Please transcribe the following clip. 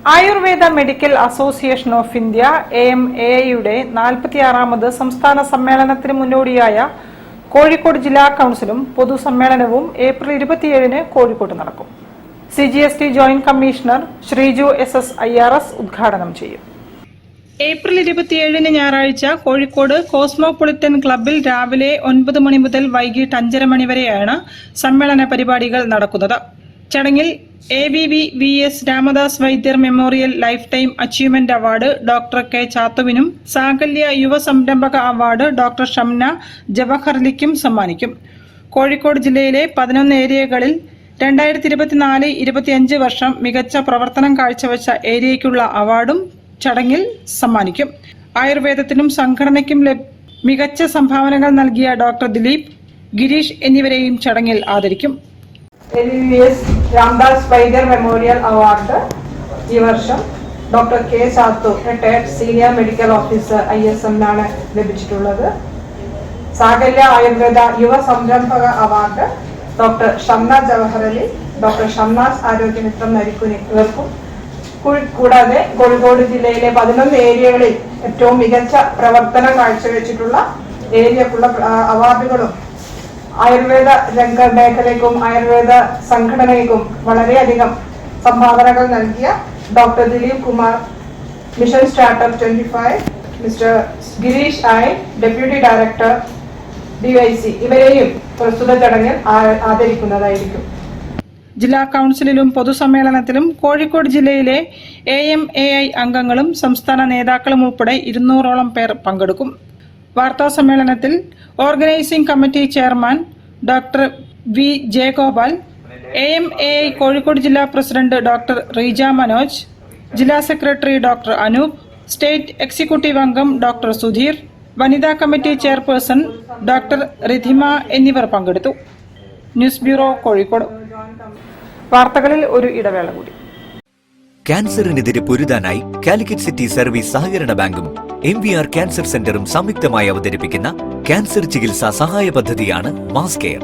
Ayurveda medical association of India AMAI-യുടെ 46ാമത് സംസ്ഥാന സമ്മേളനത്തിന് മുന്നോടിയായ കോഴിക്കോട് ജില്ലാ കൌൺസിലും പൊതുസമ്മേളനവും ഏപ്രിൽ 27-ന് കോഴിക്കോട് നടക്കും. CGST joint commissioner Sreeju SS IRS ഉദ്ഘാടനം ചെയ്യും. ഏപ്രിൽ 27-ന് ഞായറാഴ്ച കോഴിക്കോട് കോസ്മോപൊളിറ്റൻ ക്ലബ്ബിൽ രാവിലെ 9 മണി മുതൽ വൈകിട്ട് 5:30 മണി വരെയാണ് സമ്മേളന പരിപാടികൾ നടക്കുന്നത്. ചടങ്ങിൽ ABV VS Ramdas Vaidyar memorial lifetime achievement award doctor K ചാത്തുവിനും സാകല്യ യുവ സംരംഭക അവാർഡ് ഡോക്ടർ ഷംന ജവഹർലിക്കും സമ്മാനിക്കും. കോഴിക്കോട് ജില്ലയിലെ 11 ഏരിയകളിൽ 2024-25 വർഷം മികച്ച പ്രവർത്തനം കാഴ്ചവെച്ച ഏരിയയ്ക്കുള്ള അവാർഡും ചടങ്ങിൽ സമ്മാനിക്കും. ആയുർവേദത്തിനും സംഘടനയ്ക്കും മികച്ച സംഭാവനകൾ നൽകിയ ഡോക്ടർ ദിലീപ്, ഗിരീഷ് എന്നിവരെയും ചടങ്ങിൽ ആദരിക്കും. ABVS Ramdas Vaidyar memorial award ഈ വർഷം doctor K Chathu, retired senior medical officer ISM-നാണ് ലഭിച്ചിട്ടുള്ളത്. സാകല്യ ആയുർവേദ യുവ സംരംഭക award doctor Shamna Jawaharali, doctor Shamna's Arogyamithram നരിക്കുനിവർക്കും, കൂടാതെ കോഴിക്കോട് ജില്ലയിലെ 11 ഏരിയകളിൽ ഏറ്റവും മികച്ച പ്രവർത്തനം കാഴ്ചവെച്ചിട്ടുള്ള ഏരിയക്കുള്ള അവാർഡുകളും ആയുർവേദ രംഗ മേഖലയ്ക്കും ആയുർവേദ സംഘടനയ്ക്കും വളരെയധികം സംഭാവനകൾ നൽകിയ doctor Dileep Kumar, mission startup 25, mister Girish I, deputy director DIC ഇവരെയും പ്രസ്തുത ചടങ്ങിൽ ആദരിക്കുന്നതായിരിക്കും. ജില്ലാ കൌൺസിലിലും പൊതുസമ്മേളനത്തിലും കോഴിക്കോട് ജില്ലയിലെ AMAI അംഗങ്ങളും സംസ്ഥാന നേതാക്കളും ഉൾപ്പെടെ 200ഓളം പേർ പങ്കെടുക്കും. വാർത്താ സമ്മേളനത്തിൽ organising committee chairman doctor V Jayagopal, AMAI Kozhikode ജില്ലാ പ്രസിഡന്റ് ഡോക്ടർ റീജ മനോജ്, ജില്ലാ secretary doctor Anoop, state executive അംഗം ഡോക്ടർ സുധീർ, വനിതാ കമ്മിറ്റി ചെയർപേഴ്സൺ ഡോക്ടർ റിധിമ എന്നിവർ പങ്കെടുത്തു. News bureau, Kozhikode. വാർത്തകളിൽ ഒരു ഇടവേള കൂടി. ക്യാൻസറിനെതിരെ പൊരുതാനായി കാലിക്കറ്റ് സിറ്റി സർവീസ് സഹകരണ ബാങ്കും MVR ക്യാൻസർ സെന്ററും സംയുക്തമായി അവതരിപ്പിക്കുന്ന ക്യാൻസർ ചികിത്സാ സഹായ പദ്ധതിയാണ് മാസ് കെയർ.